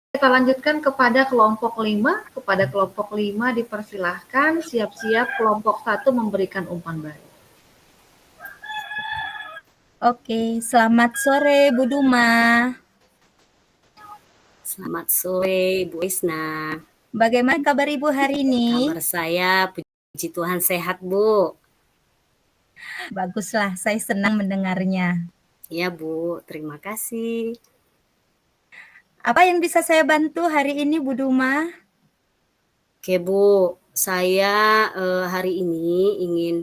Kita lanjutkan kepada kelompok 5. Kepada kelompok 5 dipersilahkan siap-siap kelompok 1 memberikan umpan balik. Oke, selamat sore Bu Duma. Selamat sore Bu Isna. Bagaimana kabar Ibu hari ini? Kabar saya puji Tuhan sehat Bu. Baguslah, saya senang mendengarnya. Ya Bu, terima kasih. Apa yang bisa saya bantu hari ini Bu Duma? Oke Bu, saya hari ini ingin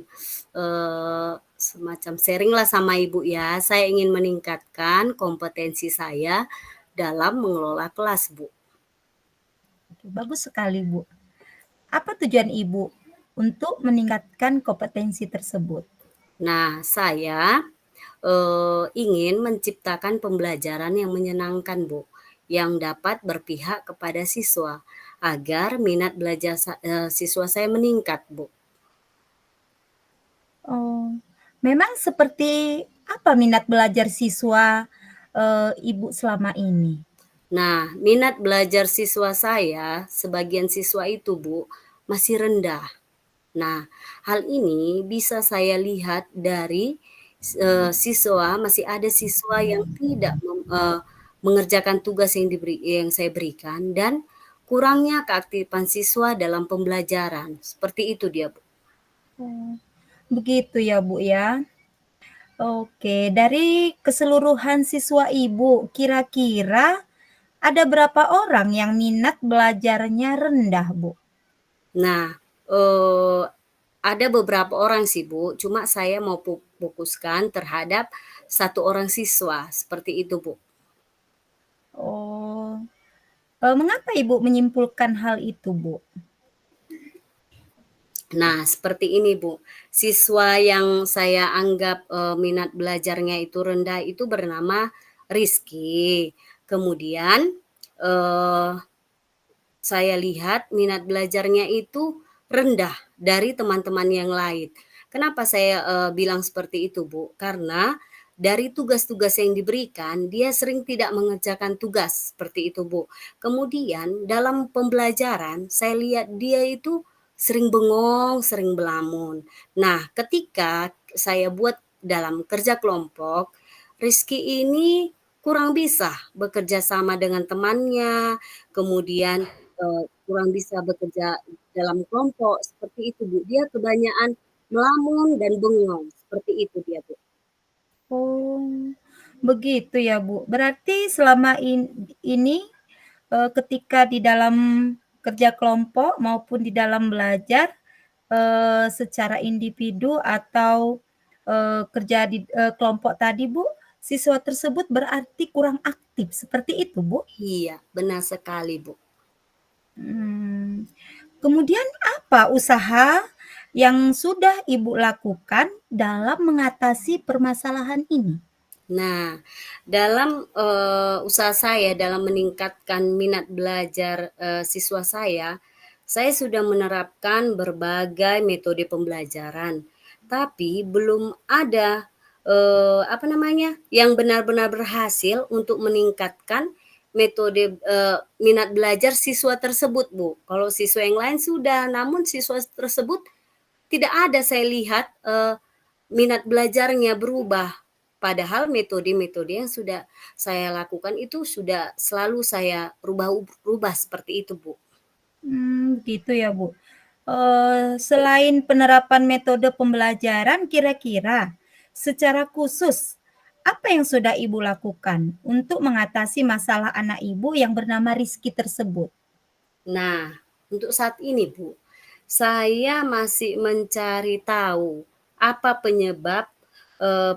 semacam sharing lah sama Ibu ya. Saya ingin meningkatkan kompetensi saya dalam mengelola kelas Bu. Bagus sekali Bu. Apa tujuan Ibu untuk meningkatkan kompetensi tersebut? Nah, saya ingin menciptakan pembelajaran yang menyenangkan Bu, yang dapat berpihak kepada siswa agar minat belajar siswa saya meningkat Bu. Oh, memang seperti apa minat belajar siswa Ibu selama ini? Nah, minat belajar siswa saya, sebagian siswa itu Bu, masih rendah. Nah, hal ini bisa saya lihat dari masih ada siswa yang tidak mengerjakan tugas yang saya berikan dan kurangnya keaktifan siswa dalam pembelajaran. Seperti itu dia, Bu. Oh, begitu ya Bu ya. Oke, dari keseluruhan siswa Ibu, kira-kira ada berapa orang yang minat belajarnya rendah, Bu? Nah, ada beberapa orang sih, Bu, cuma saya mau fokuskan terhadap satu orang siswa, seperti itu, Bu. Oh, mengapa Ibu menyimpulkan hal itu, Bu? Nah, seperti ini, Bu. Siswa yang saya anggap minat belajarnya itu rendah itu bernama Rizky. Kemudian saya lihat minat belajarnya itu rendah dari teman-teman yang lain. Kenapa saya bilang seperti itu, Bu? Karena dari tugas-tugas yang diberikan, dia sering tidak mengerjakan tugas, seperti itu, Bu. Kemudian dalam pembelajaran, saya lihat dia itu sering bengong, sering belamun. Nah, ketika saya buat dalam kerja kelompok, Rizky ini kurang bisa bekerja sama dengan temannya, kemudian kurang bisa bekerja dalam kelompok, seperti itu, Bu. Dia kebanyakan melamun dan bengong, seperti itu dia, Bu. Oh, begitu ya, Bu. Berarti selama ini ketika di dalam kerja kelompok maupun di dalam belajar secara individu atau kerja di kelompok tadi, Bu, siswa tersebut berarti kurang aktif, seperti itu, Bu? Iya, benar sekali, Bu. Kemudian apa usaha yang sudah Ibu lakukan dalam mengatasi permasalahan ini? Nah, dalam usaha saya dalam meningkatkan minat belajar siswa saya sudah menerapkan berbagai metode pembelajaran, tapi belum ada yang benar-benar berhasil untuk meningkatkan metode minat belajar siswa tersebut, Bu. Kalau siswa yang lain sudah, namun siswa tersebut tidak ada saya lihat minat belajarnya berubah. Padahal metode-metode yang sudah saya lakukan itu sudah selalu saya rubah seperti itu, Bu. Gitu ya, Bu. Selain penerapan metode pembelajaran, kira-kira secara khusus apa yang sudah Ibu lakukan untuk mengatasi masalah anak Ibu yang bernama Rizky tersebut? Nah, untuk saat ini, Bu, saya masih mencari tahu apa penyebab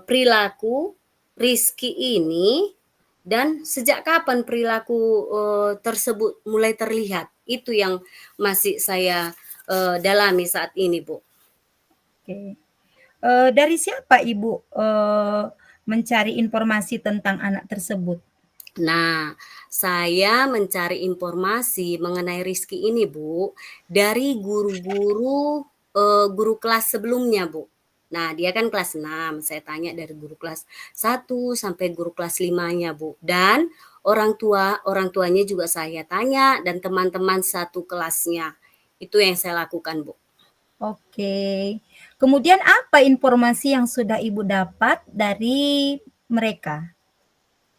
perilaku Rizky ini dan sejak kapan perilaku tersebut mulai terlihat. Itu yang masih saya dalami saat ini, Bu. Oke. Dari siapa Ibu mencari informasi tentang anak tersebut? Nah, saya mencari informasi mengenai Rizky ini, Bu, dari guru kelas sebelumnya, Bu. Nah, dia kan kelas 6, saya tanya dari guru kelas 1 sampai guru kelas 5-nya, Bu. Dan orang tuanya juga saya tanya dan teman-teman satu kelasnya. Itu yang saya lakukan, Bu. Oke. Kemudian apa informasi yang sudah Ibu dapat dari mereka?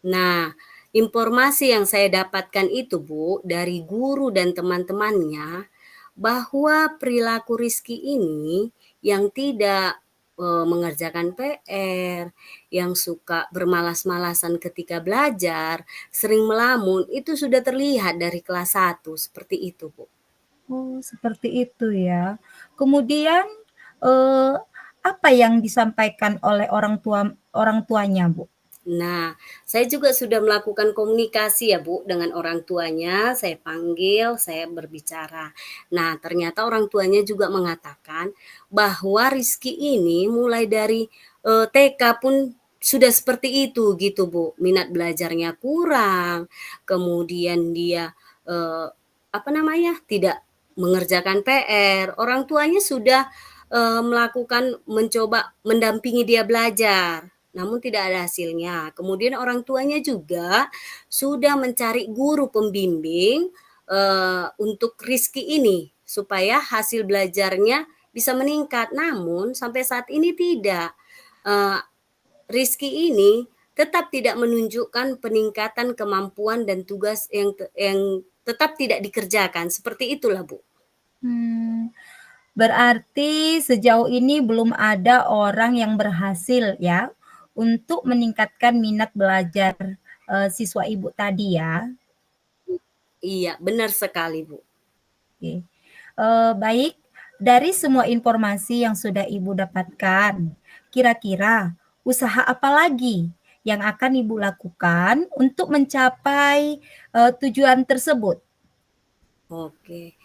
Nah, informasi yang saya dapatkan itu, Bu, dari guru dan teman-temannya, bahwa perilaku Rizky ini yang tidak mengerjakan PR, yang suka bermalas-malasan ketika belajar, sering melamun, itu sudah terlihat dari kelas 1, seperti itu, Bu. Oh, seperti itu ya. Kemudian apa yang disampaikan oleh orang tuanya, Bu? Nah, saya juga sudah melakukan komunikasi ya Bu dengan orang tuanya, saya panggil, saya berbicara. Nah, ternyata orang tuanya juga mengatakan bahwa Rizky ini mulai dari TK pun sudah seperti itu gitu Bu, minat belajarnya kurang, kemudian dia tidak mengerjakan PR. Orang tuanya sudah mencoba mendampingi dia belajar, namun tidak ada hasilnya. Kemudian orang tuanya juga sudah mencari guru pembimbing untuk Rizky ini supaya hasil belajarnya bisa meningkat. Namun sampai saat ini tidak. Rizky ini tetap tidak menunjukkan peningkatan kemampuan dan tugas yang tetap tidak dikerjakan. Seperti itulah, Bu. Berarti sejauh ini belum ada orang yang berhasil ya untuk meningkatkan minat belajar siswa Ibu tadi ya. Iya, benar sekali, Bu. Oke. Baik, dari semua informasi yang sudah Ibu dapatkan, kira-kira usaha apa lagi yang akan Ibu lakukan untuk mencapai tujuan tersebut? Oke.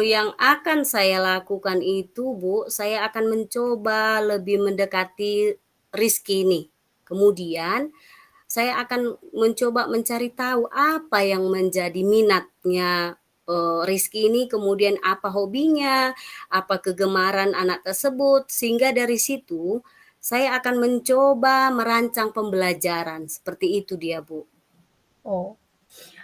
Yang akan saya lakukan itu, Bu, saya akan mencoba lebih mendekati Rizky ini. Kemudian saya akan mencoba mencari tahu apa yang menjadi minatnya Rizky ini, kemudian apa hobinya, apa kegemaran anak tersebut, sehingga dari situ saya akan mencoba merancang pembelajaran. Seperti itu dia, Bu. Oh,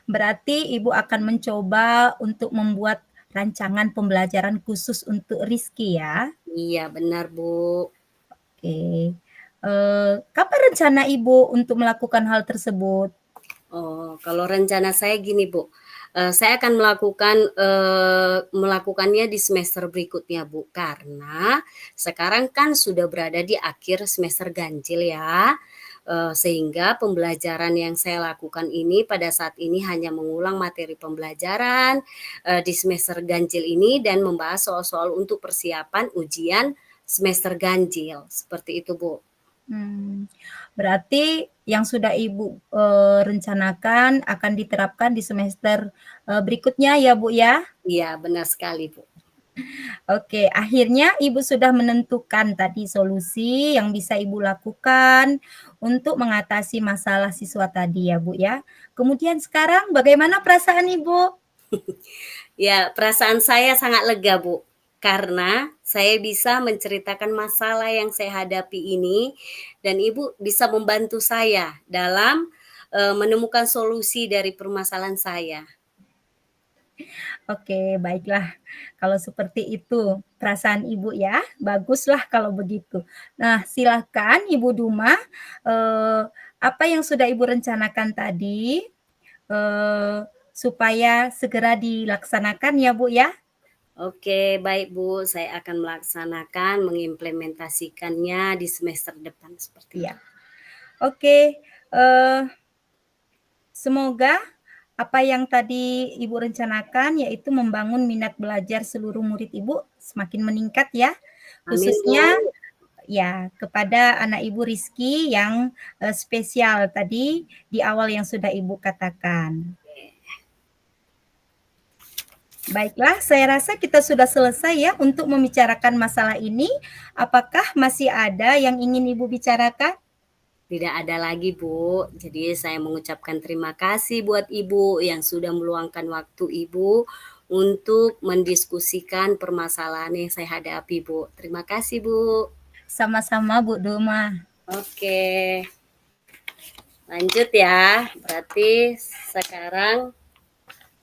berarti Ibu akan mencoba untuk membuat rancangan pembelajaran khusus untuk Rizky ya? Iya, benar, Bu. Oke. Kapan rencana Ibu untuk melakukan hal tersebut? Oh, kalau rencana saya gini, Bu. Saya akan melakukannya di semester berikutnya, Bu. Karena sekarang kan sudah berada di akhir semester ganjil ya. Sehingga pembelajaran yang saya lakukan ini pada saat ini hanya mengulang materi pembelajaran di semester ganjil ini dan membahas soal-soal untuk persiapan ujian semester ganjil. Seperti itu, Bu. Berarti yang sudah Ibu rencanakan akan diterapkan di semester berikutnya ya Bu ya? Iya, benar sekali, Bu. Oke, akhirnya Ibu sudah menentukan tadi solusi yang bisa Ibu lakukan untuk mengatasi masalah siswa tadi ya Bu ya. Kemudian sekarang bagaimana perasaan Ibu? Ya, perasaan saya sangat lega, Bu. Karena saya bisa menceritakan masalah yang saya hadapi ini dan Ibu bisa membantu saya dalam menemukan solusi dari permasalahan saya. Oke, baiklah. Kalau seperti itu perasaan Ibu ya, baguslah kalau begitu. Nah, silakan Ibu Duma, apa yang sudah Ibu rencanakan tadi, supaya segera dilaksanakan ya Bu ya. Oke, baik Bu, saya akan melaksanakan, mengimplementasikannya di semester depan seperti Iya. itu. Oke, semoga apa yang tadi Ibu rencanakan yaitu membangun minat belajar seluruh murid Ibu semakin meningkat ya, Amin, khususnya Bu. ya kepada anak Ibu Rizky yang spesial tadi di awal yang sudah Ibu katakan. Baiklah, saya rasa kita sudah selesai ya untuk membicarakan masalah ini. Apakah masih ada yang ingin Ibu bicarakan? Tidak ada lagi, Bu. Jadi saya mengucapkan terima kasih buat Ibu yang sudah meluangkan waktu Ibu untuk mendiskusikan permasalahan yang saya hadapi, Bu. Terima kasih, Bu. Sama-sama Bu Duma. Oke. Lanjut ya. Berarti sekarang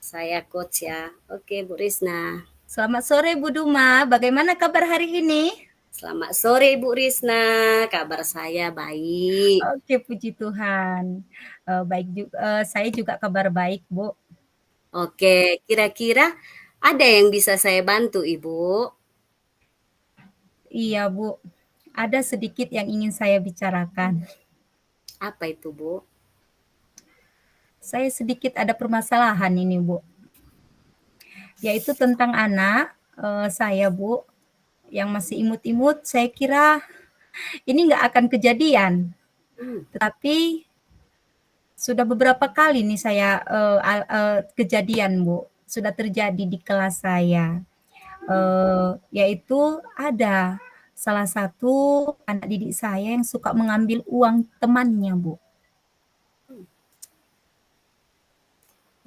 saya coach ya. Oke, Bu Risna. Selamat sore Bu Duma, bagaimana kabar hari ini? Selamat sore Ibu Risna, kabar saya baik. Oke, puji Tuhan. Saya juga kabar baik, Bu. Oke, kira-kira ada yang bisa saya bantu Ibu? Iya, Bu. Ada sedikit yang ingin saya bicarakan. Apa itu Bu? Saya sedikit ada permasalahan ini, Bu. Yaitu tentang anak saya, Bu, yang masih imut-imut. Saya kira ini nggak akan kejadian. Tetapi sudah beberapa kali nih saya kejadian, Bu. Sudah terjadi di kelas saya. Yaitu ada salah satu anak didik saya yang suka mengambil uang temannya, Bu.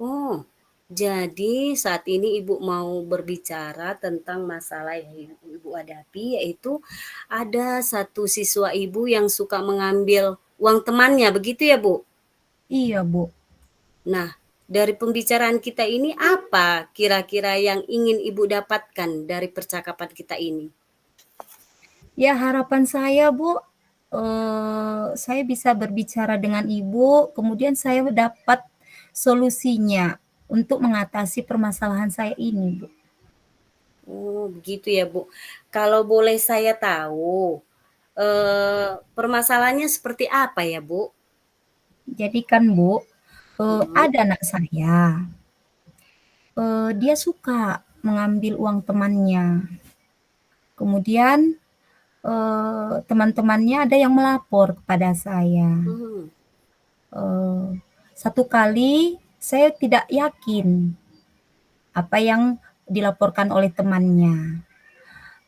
Oh, jadi saat ini Ibu mau berbicara tentang masalah yang Ibu hadapi, yaitu ada satu siswa Ibu yang suka mengambil uang temannya, begitu ya Bu? Iya, Bu. Nah, dari pembicaraan kita ini apa kira-kira yang ingin Ibu dapatkan dari percakapan kita ini? Ya, harapan saya, Bu, saya bisa berbicara dengan Ibu, kemudian saya dapat solusinya untuk mengatasi permasalahan saya ini, Bu. Oh, begitu ya, Bu. Kalau boleh saya tahu, permasalahannya seperti apa ya, Bu? Jadi kan, Bu, ada anak saya, dia suka mengambil uang temannya. Kemudian teman-temannya ada yang melapor kepada saya. Satu kali saya tidak yakin apa yang dilaporkan oleh temannya.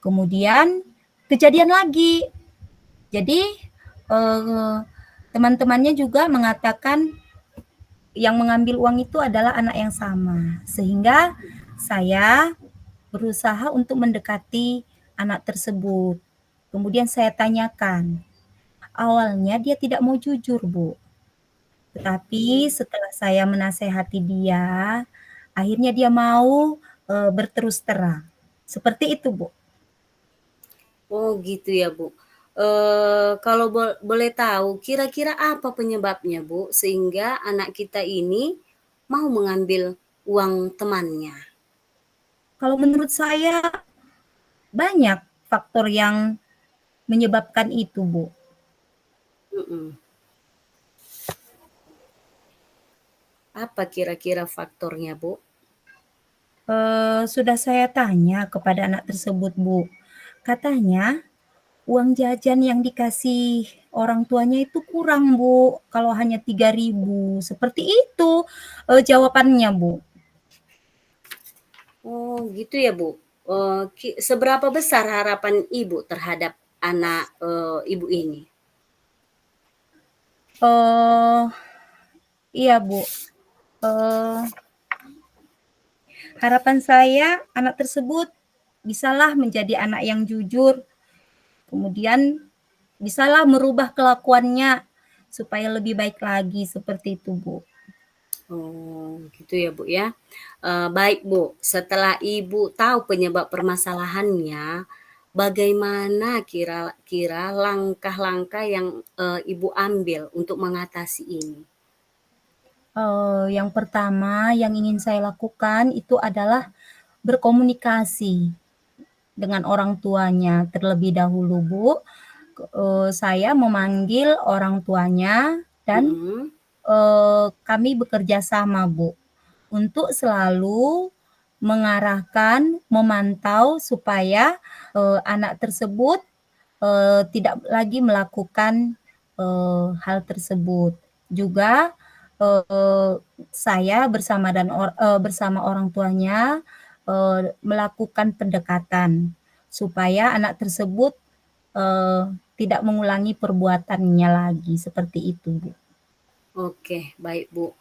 Kemudian kejadian lagi. Jadi teman-temannya juga mengatakan yang mengambil uang itu adalah anak yang sama. Sehingga saya berusaha untuk mendekati anak tersebut. Kemudian saya tanyakan. Awalnya dia tidak mau jujur, Bu. Tetapi setelah saya menasehati dia, akhirnya dia mau berterus terang. Seperti itu, Bu. Oh, gitu ya, Bu. Kalau boleh tahu, kira-kira apa penyebabnya, Bu, sehingga anak kita ini mau mengambil uang temannya? Kalau menurut saya banyak faktor yang menyebabkan itu, Bu. Mhm. Apa kira-kira faktornya, Bu? Sudah saya tanya kepada anak tersebut, Bu. Katanya uang jajan yang dikasih orang tuanya itu kurang, Bu. Kalau hanya 3.000, seperti itu jawabannya, Bu. Oh, gitu ya, Bu. Seberapa besar harapan Ibu terhadap anak Ibu ini? Iya, Bu. Harapan saya anak tersebut bisalah menjadi anak yang jujur, kemudian bisalah merubah kelakuannya supaya lebih baik lagi, seperti itu, Bu. Oh, gitu ya, Bu, ya. Baik, Bu, setelah Ibu tahu penyebab permasalahannya, bagaimana kira-kira langkah-langkah yang, Ibu ambil untuk mengatasi ini? Yang pertama yang ingin saya lakukan itu adalah berkomunikasi dengan orang tuanya terlebih dahulu, Bu. Saya memanggil orang tuanya dan Mhm. kami bekerja sama, Bu, untuk selalu mengarahkan, memantau supaya anak tersebut tidak lagi melakukan hal tersebut. Juga saya bersama orang tuanya melakukan pendekatan supaya anak tersebut tidak mengulangi perbuatannya lagi, seperti itu, Bu. Oke, baik Bu.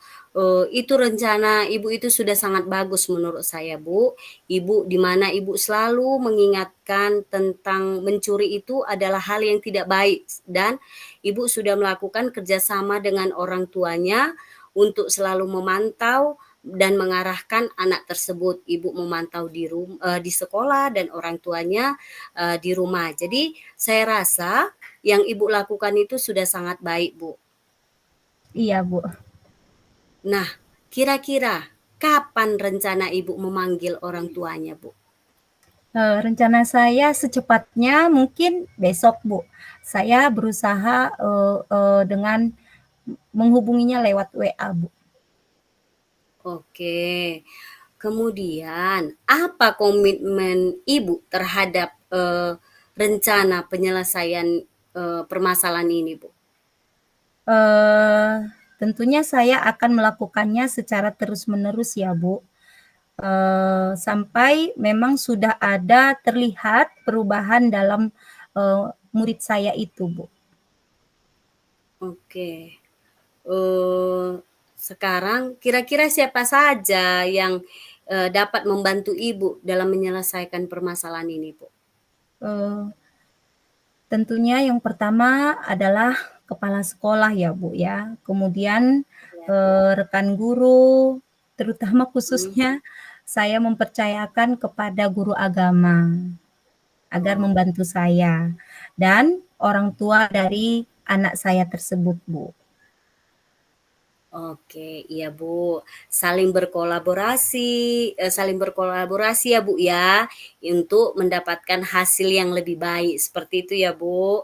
Itu rencana Ibu itu sudah sangat bagus menurut saya Bu. Ibu di mana Ibu selalu mengingatkan tentang mencuri itu adalah hal yang tidak baik dan Ibu sudah melakukan kerjasama dengan orang tuanya untuk selalu memantau dan mengarahkan anak tersebut. Ibu memantau di sekolah dan orang tuanya di rumah. Jadi saya rasa yang Ibu lakukan itu sudah sangat baik Bu. Iya, Bu. Nah, kira-kira kapan rencana Ibu memanggil orang tuanya, Bu? Rencana saya secepatnya mungkin besok, Bu. Saya berusaha dengan menghubunginya lewat WA, Bu. Oke. Kemudian, apa komitmen Ibu terhadap rencana penyelesaian permasalahan ini, Bu? Tentunya saya akan melakukannya secara terus-menerus ya, Bu. Sampai memang sudah ada terlihat perubahan dalam murid saya itu, Bu. Oke. Sekarang kira-kira siapa saja yang dapat membantu Ibu dalam menyelesaikan permasalahan ini, Bu? Tentunya yang pertama adalah kepala sekolah ya, Bu, ya. Kemudian rekan guru, terutama khususnya saya mempercayakan kepada guru agama agar membantu saya dan orang tua dari anak saya tersebut, Bu. Oke, iya Bu. Saling berkolaborasi ya Bu ya, untuk mendapatkan hasil yang lebih baik, seperti itu ya Bu.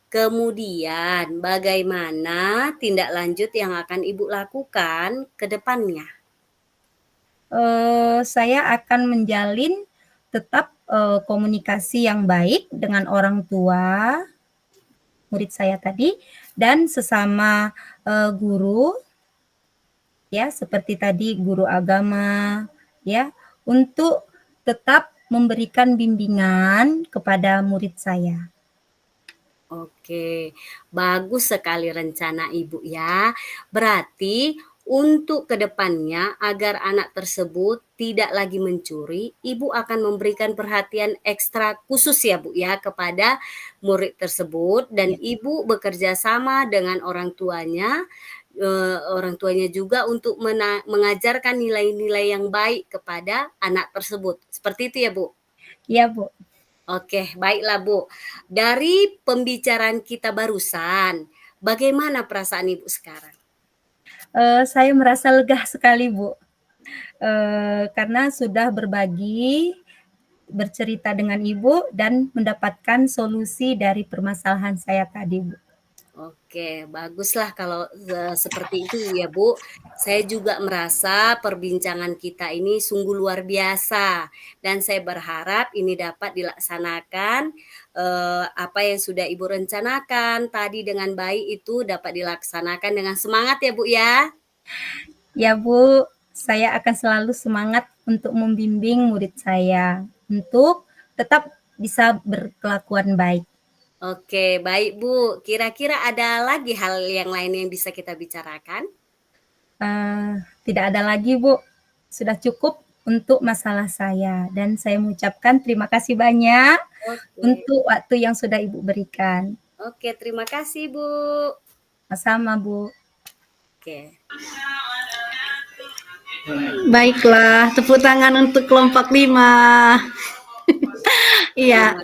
Kemudian bagaimana tindak lanjut yang akan Ibu lakukan ke depannya? Saya akan menjalin tetap komunikasi yang baik dengan orang tua murid saya tadi dan sesama guru ya seperti tadi guru agama ya untuk tetap memberikan bimbingan kepada murid saya. Oke, bagus sekali rencana Ibu ya. Berarti untuk kedepannya agar anak tersebut tidak lagi mencuri, Ibu akan memberikan perhatian ekstra khusus ya Bu ya kepada murid tersebut dan Ya. Ibu bekerja sama dengan orang tuanya juga untuk mengajarkan nilai-nilai yang baik kepada anak tersebut. Seperti itu ya Bu? Iya, Bu. Oke, baiklah Bu. Dari pembicaraan kita barusan, bagaimana perasaan Ibu sekarang? Saya merasa lega sekali, Bu. Karena sudah berbagi, bercerita dengan Ibu dan mendapatkan solusi dari permasalahan saya tadi, Bu. Oke, baguslah kalau seperti itu ya Bu. Saya juga merasa perbincangan kita ini sungguh luar biasa dan saya berharap ini dapat dilaksanakan apa yang sudah Ibu rencanakan tadi dengan baik itu dapat dilaksanakan dengan semangat ya Bu ya. Ya, Bu, saya akan selalu semangat untuk membimbing murid saya untuk tetap bisa berkelakuan baik. Oke, baik Bu. Kira-kira ada lagi hal yang lain yang bisa kita bicarakan? Tidak ada lagi, Bu. Sudah cukup untuk masalah saya dan saya mengucapkan terima kasih banyak Oke. untuk waktu yang sudah Ibu berikan. Oke, terima kasih Bu. Sama-sama, Bu. Oke. Baiklah, tepuk tangan untuk kelompok 5. Iya,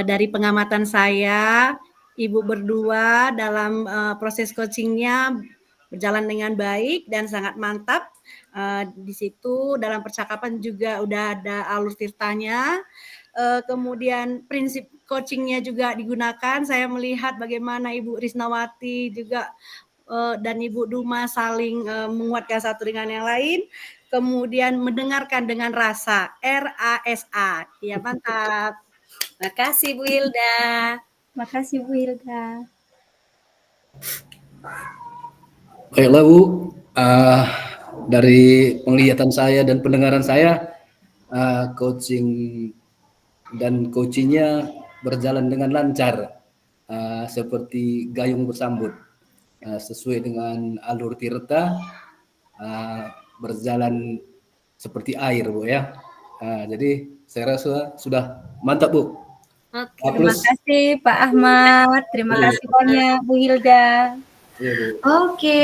dari pengamatan saya, Ibu berdua dalam proses coachingnya berjalan dengan baik dan sangat mantap. Di situ dalam percakapan juga udah ada alur tirtanya. Kemudian prinsip coachingnya juga digunakan. Saya melihat bagaimana Ibu Risnawati juga dan Ibu Duma saling menguatkan satu dengan yang lain. Kemudian mendengarkan dengan rasa, RASA. Ya, mantap. Makasih Bu Hilda. Makasih, Bu Hilda. Baiklah Bu, dari penglihatan saya dan pendengaran saya, coaching dan coachingnya berjalan dengan lancar, seperti gayung bersambut. sesuai dengan alur tirta, berjalan seperti air, Bu ya. Jadi saya rasa sudah mantap, Bu. Oke. Terima Plus, kasih Pak Ahmad, terima Iya. kasih banyak Bu Hilda. iya, Bu. Oke,